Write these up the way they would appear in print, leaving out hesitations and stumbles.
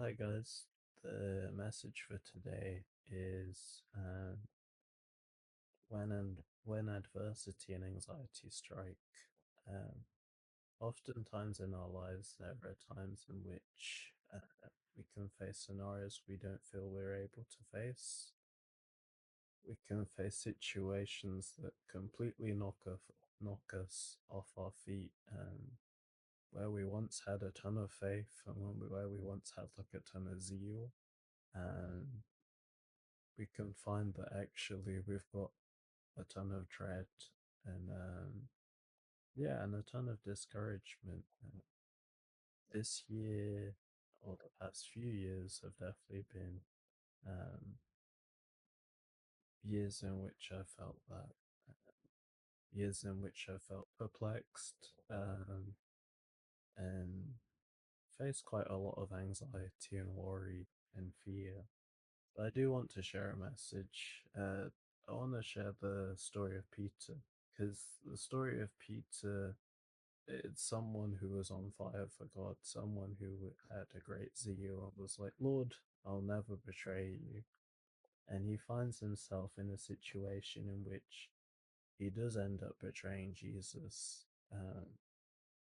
Hi guys, the message for today is when adversity and anxiety strike. Um, Oftentimes in our lives, there are times in which we can face scenarios we don't feel we're able to face. We can face situations that completely knock us off our feet. Where we once had a ton of faith and where we once had like a ton of zeal. Um, we can find that actually we've got a ton of dread and yeah, and a ton of discouragement. This year or the past few years have definitely been um, years in which I felt that, years in which I felt perplexed and faced quite a lot of anxiety and worry and fear. But I do want to share a message. I want to share the story of Peter because the story of Peter, it's someone who was on fire for God, someone who had a great zeal and was like, Lord, I'll never betray you. And he finds himself in a situation in which he does end up betraying Jesus.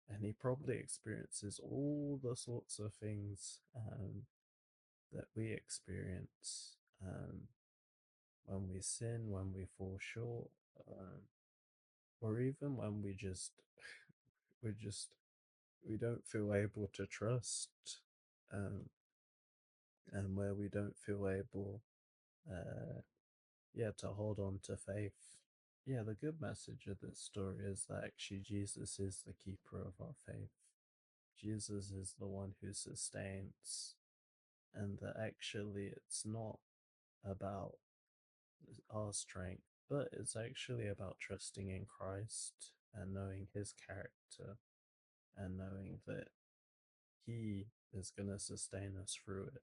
And he probably experiences all the sorts of things that we experience when we sin, when we fall short, um, or even when we just we don't feel able to trust, um, and where we don't feel able, uh, yeah, to hold on to faith. Yeah, the good message of this story is that actually Jesus is the keeper of our faith. Jesus is the one who sustains, and that actually it's not about our strength, but it's actually about trusting in Christ and knowing his character and knowing that he is going to sustain us through it.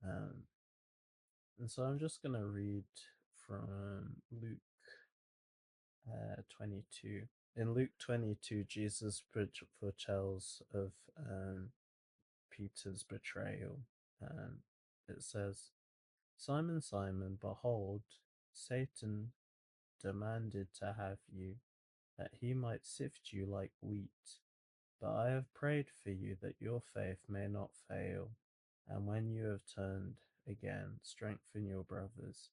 Um, and so I'm just going to read from Luke 22. In Luke 22, Jesus foretells of Peter's betrayal. Um, it says, Simon, Simon, behold, Satan demanded to have you, that he might sift you like wheat. But I have prayed for you that your faith may not fail, and when you have turned again, strengthen your brothers.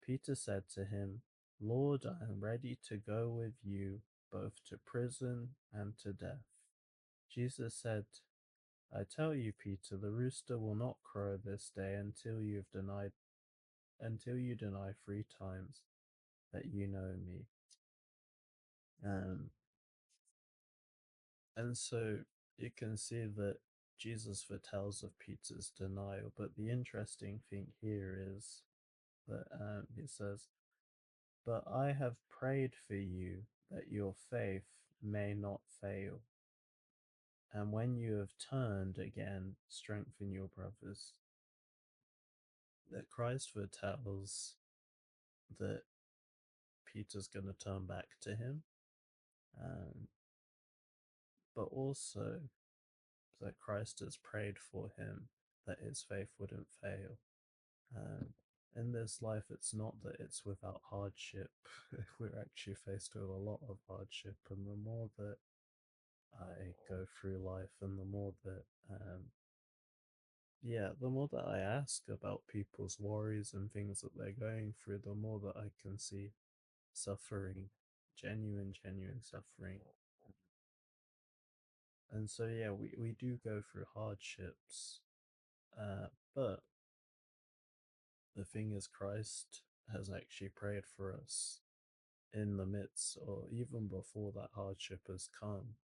Peter said to him, Lord, I am ready to go with you both to prison and to death. Jesus said, I tell you, Peter, the rooster will not crow this day until you deny 3 times that you know me. Um, and so you can see that Jesus foretells of Peter's denial, but the interesting thing here is that he says, But I have prayed for you that your faith may not fail. And when you have turned again, strengthen your brothers. That Christ foretells that Peter's going to turn back to him, um, but also that Christ has prayed for him that his faith wouldn't fail. Um, in this life, it's not that it's without hardship. We're actually faced with a lot of hardship, and the more that I go through life, and the more that, yeah, the more that I ask about people's worries and things that they're going through, the more that I can see suffering, genuine suffering. And so, yeah, we do go through hardships, but the thing is, Christ has actually prayed for us in the midst or even before that hardship has come,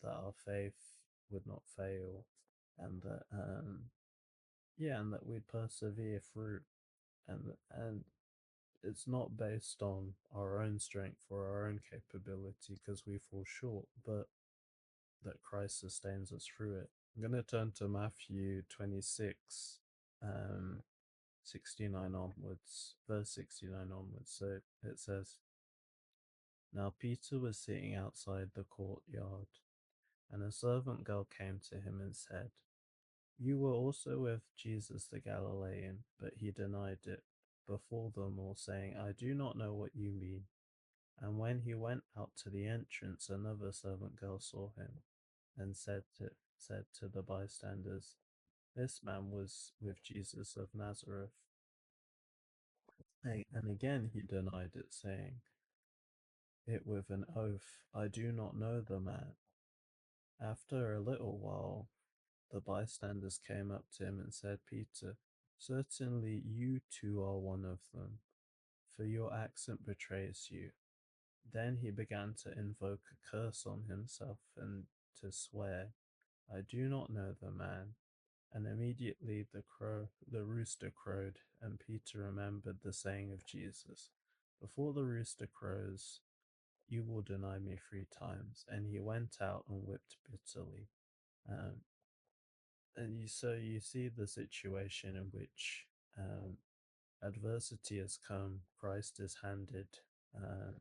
that our faith would not fail and that yeah, and that we'd persevere through, and it's not based on our own strength or our own capability because we fall short, but that Christ sustains us through it. I'm going to turn to Matthew 26, 69 onwards, verse 69 onwards. So it says, Now Peter was sitting outside the courtyard, and a servant girl came to him and said, You were also with Jesus the Galilean, but he denied it before them all, saying, I do not know what you mean. And when he went out to the entrance, another servant girl saw him and said to the bystanders, this man was with Jesus of Nazareth. And again he denied it, saying it with an oath, I do not know the man. After a little while, the bystanders came up to him and said, Peter, certainly you too are one of them, for your accent betrays you. Then he began to invoke a curse on himself and to swear, I do not know the man. And immediately the rooster crowed, and Peter remembered the saying of Jesus, before the rooster crows, you will deny me 3 times. And he went out and wept bitterly. Um, so you see the situation in which adversity has come, Christ is handed uh,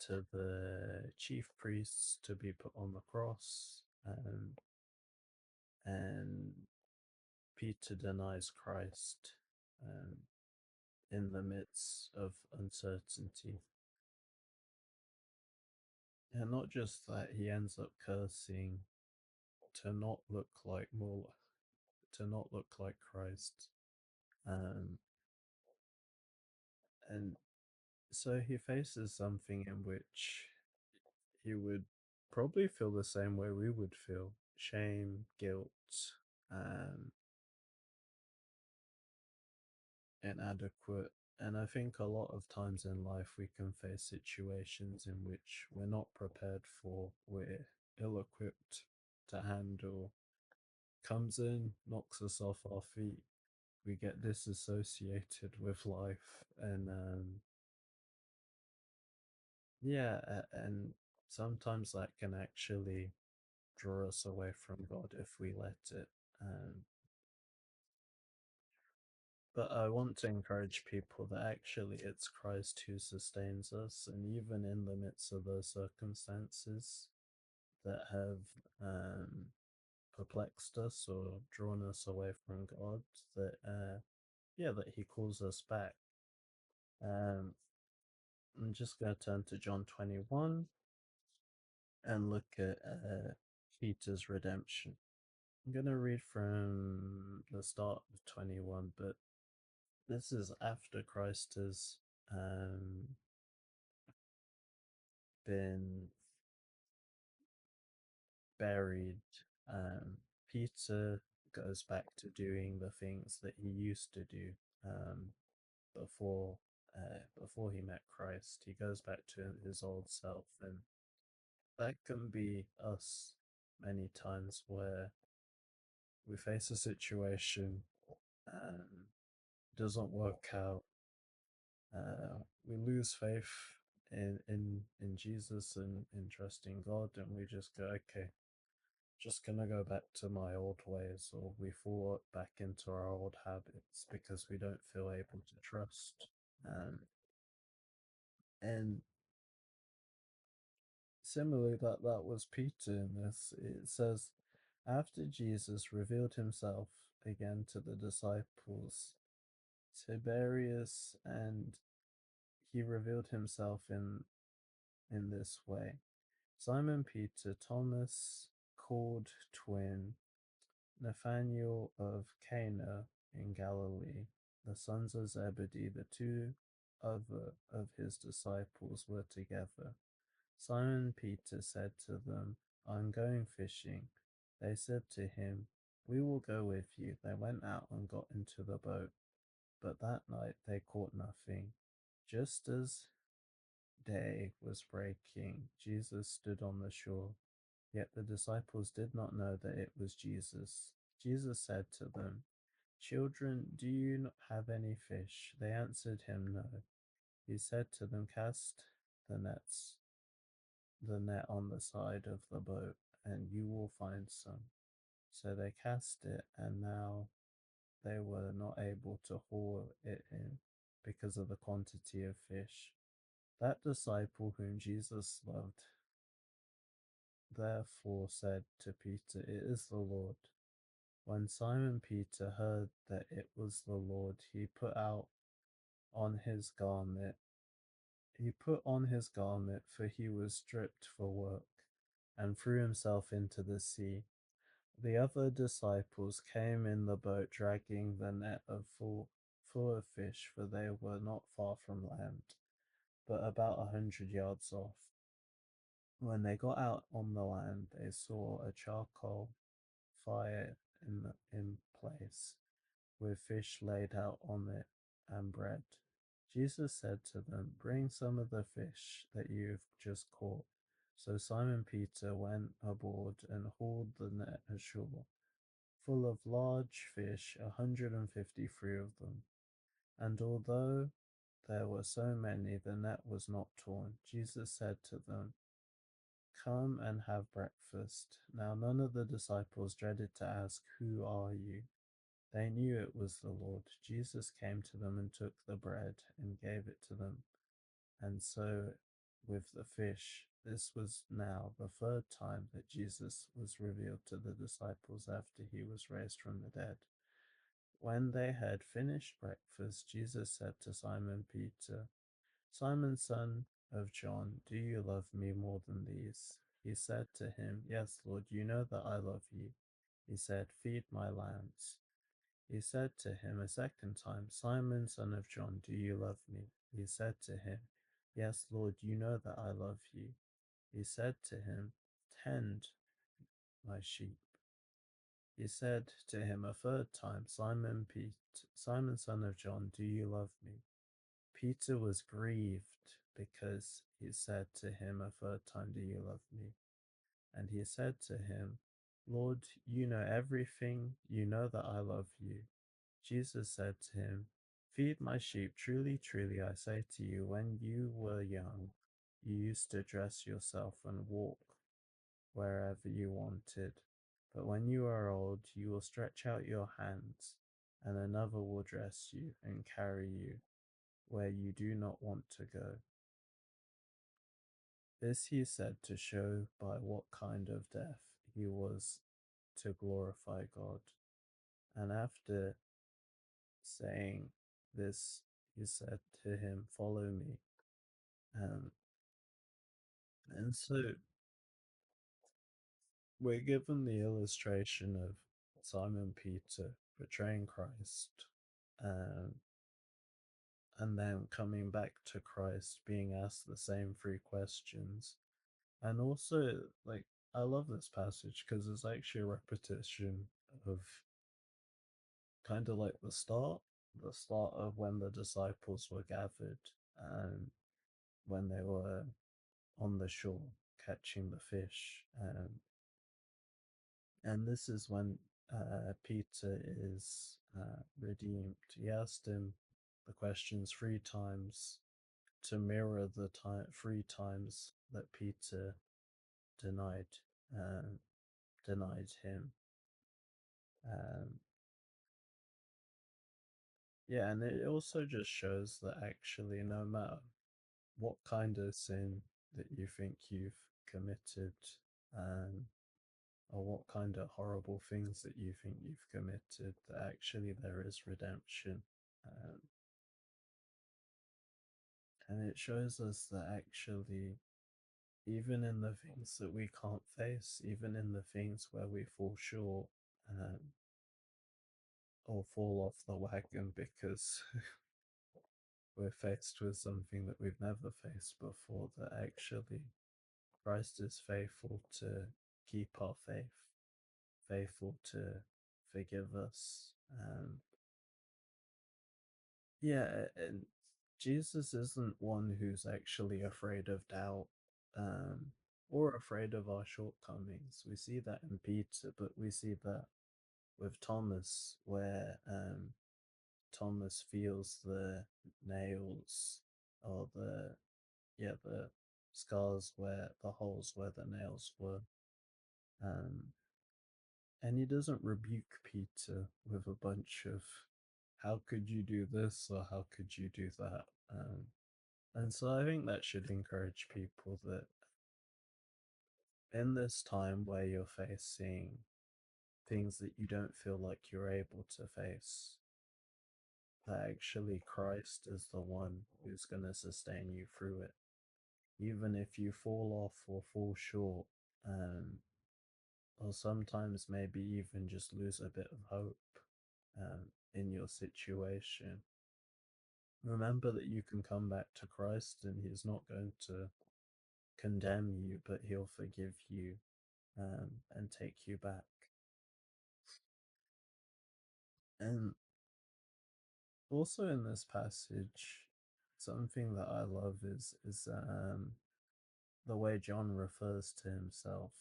to the chief priests to be put on the cross, and Peter denies Christ in the midst of uncertainty. And not just that, he ends up cursing to not look like more, to not look like Christ. Um, and so he faces something in which he would probably feel the same way we would feel: shame, guilt, um, inadequate. And I think a lot of times in life we can face situations in which we're not prepared for, we're ill equipped to handle, comes in, knocks us off our feet. We get disassociated with life, and yeah, and sometimes that can actually draw us away from God if we let it. Um, but I want to encourage people that actually it's Christ who sustains us, and even in the midst of those circumstances that have um, perplexed us or drawn us away from God, that yeah, that He calls us back. Um, I'm just going to turn to John 21 and look at Peter's redemption. I'm going to read from the start of 21, but this is after Christ has been buried. Um, Peter goes back to doing the things that he used to do um, before before he met Christ. He goes back to his old self, and that can be us many times where we face a situation doesn't work out. We lose faith in Jesus and in trusting God, and we just go, okay, just gonna go back to my old ways, or we fall back into our old habits because we don't feel able to trust. Um, and similarly, that was Peter in this. It says, after Jesus revealed himself again to the disciples, Tiberius, and he revealed himself in this way. Simon Peter, Thomas, called twin, Nathanael of Cana in Galilee, the sons of Zebedee, the two other of his disciples were together. Simon Peter said to them, I'm going fishing. They said to him, we will go with you. They went out and got into the boat, but that night they caught nothing. Just as day was breaking, Jesus stood on the shore. Yet the disciples did not know that it was Jesus. Jesus said to them, children, do you not have any fish? They answered him, no. He said to them, cast the nets, the net on the side of the boat, and you will find some. So they cast it, and now they were not able to haul it in because of the quantity of fish. That disciple whom Jesus loved therefore said to Peter, it is the Lord. When Simon Peter heard that it was the Lord, on his garment, he put on his garment, for he was stripped for work, and threw himself into the sea. The other disciples came in the boat, dragging the net full of fish, for they were not far from land, but about 100 yards off. When they got out on the land, they saw a charcoal fire in place, with fish laid out on it and bread. Jesus said to them, "Bring some of the fish that you've just caught." So Simon Peter went aboard and hauled the net ashore, full of large fish, 153 of them. And although there were so many, the net was not torn. Jesus said to them, "Come and have breakfast." Now none of the disciples dreaded to ask, "Who are you?" They knew it was the Lord. Jesus came to them and took the bread and gave it to them, and so with the fish. This was now the third time that Jesus was revealed to the disciples after he was raised from the dead. When they had finished breakfast, Jesus said to Simon Peter, "Simon, son of John, do you love me more than these?" He said to him, "Yes, Lord, you know that I love you." He said, "Feed my lambs." He said to him a second time, "Simon, son of John, do you love me?" He said to him, "Yes, Lord, you know that I love you." He said to him, "Tend my sheep." He said to him a third time, Simon, son of John, do you love me?" Peter was grieved because he said to him a third time, "Do you love me?" And he said to him, "Lord, you know everything. You know that I love you." Jesus said to him, "Feed my sheep. Truly, truly, I say to you, when you were young, you used to dress yourself and walk wherever you wanted. But when you are old, you will stretch out your hands, and another will dress you and carry you where you do not want to go." This he said to show by what kind of death he was to glorify God. And after saying this, he said to him, "Follow me." Um, and so we're given the illustration of Simon Peter betraying Christ, um, and then coming back to Christ, being asked the same three questions. And also, like, I love this passage because it's actually a repetition of kind of like the start of when the disciples were gathered and when they were on the shore catching the fish. And this is when Peter is redeemed. He asked him the questions three times to mirror the three times that Peter denied um, denied him. Um, yeah, and it also just shows that actually, no matter what kind of sin that you think you've committed, um, or what kind of horrible things that you think you've committed, that actually there is redemption. Um, and it shows us that actually, even in the things that we can't face, even in the things where we fall short, um, or fall off the wagon because we're faced with something that we've never faced before, that actually Christ is faithful to keep our faith, faithful to forgive us. Yeah, and Jesus isn't one who's actually afraid of doubt, um, or afraid of our shortcomings. We see that in Peter, but we see that with Thomas, where Thomas feels the nails, or the scars, where the holes where the nails were. Um, and he doesn't rebuke Peter with a bunch of, "How could you do this?" or "How could you do that?" And so I think that should encourage people that in this time where you're facing things that you don't feel like you're able to face, that actually Christ is the one who's going to sustain you through it. Even if you fall off or fall short, um, or sometimes maybe even just lose a bit of hope in your situation, remember that you can come back to Christ and He's not going to condemn you, but He'll forgive you and take you back. And also in this passage, something that I love is the way John refers to himself,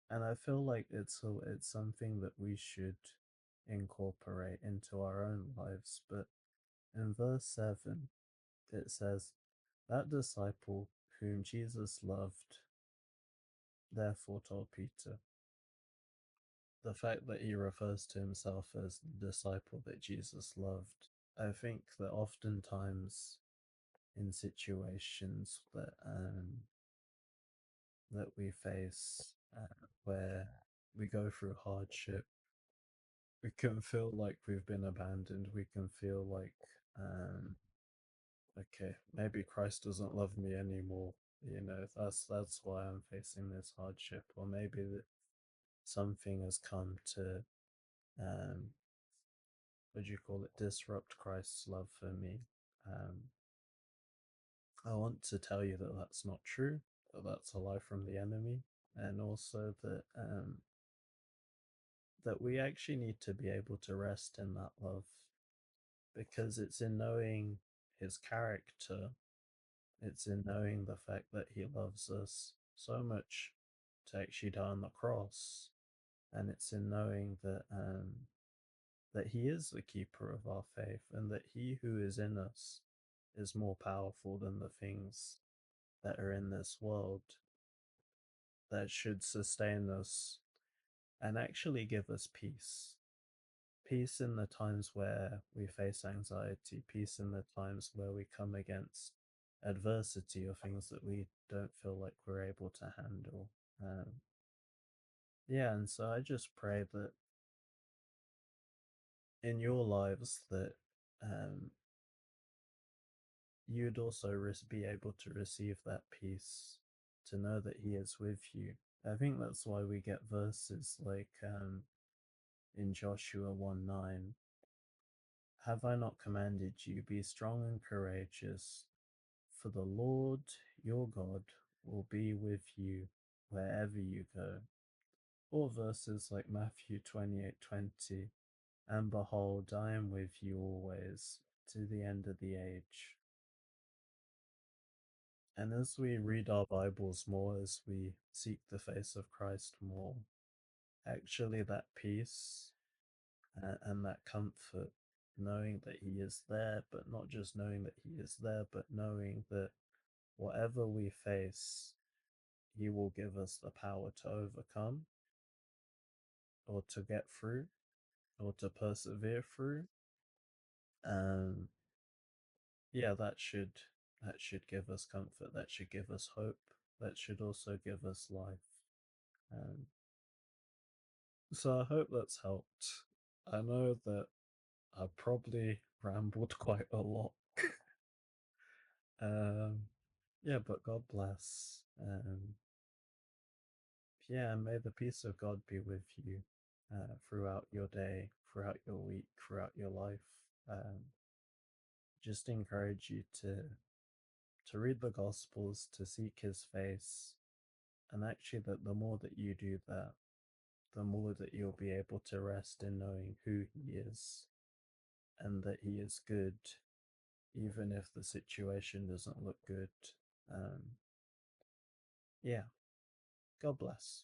and I feel like it's something that we should incorporate into our own lives. But in verse 7, it says, "That disciple whom Jesus loved, therefore told Peter." The fact that he refers to himself as the disciple that Jesus loved, I think that oftentimes in situations that we face where we go through hardship, we can feel like we've been abandoned. We can feel like, okay, maybe Christ doesn't love me anymore. You know, that's why I'm facing this hardship, or maybe that something has come to, um, what do you call it, disrupt Christ's love for me. Um, I want to tell you that that's not true, that that's a lie from the enemy, and also that we actually need to be able to rest in that love, because it's in knowing his character, it's in knowing the fact that he loves us so much to actually die on the cross, and it's in knowing that he is the keeper of our faith, and that he who is in us is more powerful than the things that are in this world, that should sustain us and actually give us peace. Peace in the times where we face anxiety, peace in the times where we come against adversity or things that we don't feel like we're able to handle. Yeah, and so I just pray that in your lives that um, you'd also be able to receive that peace, to know that He is with you. I think that's why we get verses like in Joshua 1:9, "Have I not commanded you, be strong and courageous, for the Lord your God will be with you wherever you go." Or verses like Matthew 28:20, "And behold, I am with you always to the end of the age." And as we read our Bibles more, as we seek the face of Christ more, actually that peace and that comfort, knowing that He is there, but not just knowing that He is there, but knowing that whatever we face, He will give us the power to overcome, or to get through, or to persevere through. Um, yeah, that should give us comfort. That should give us hope. That should also give us life. Um, so I hope that's helped. I know that I probably rambled quite a lot. um, yeah, but God bless. Yeah, and may the peace of God be with you throughout your day, throughout your week, throughout your life. Um, just encourage you to read the Gospels, to seek His face, and actually that the more that you do that, the more that you'll be able to rest in knowing who He is and that He is good, even if the situation doesn't look good. Um, yeah, God bless.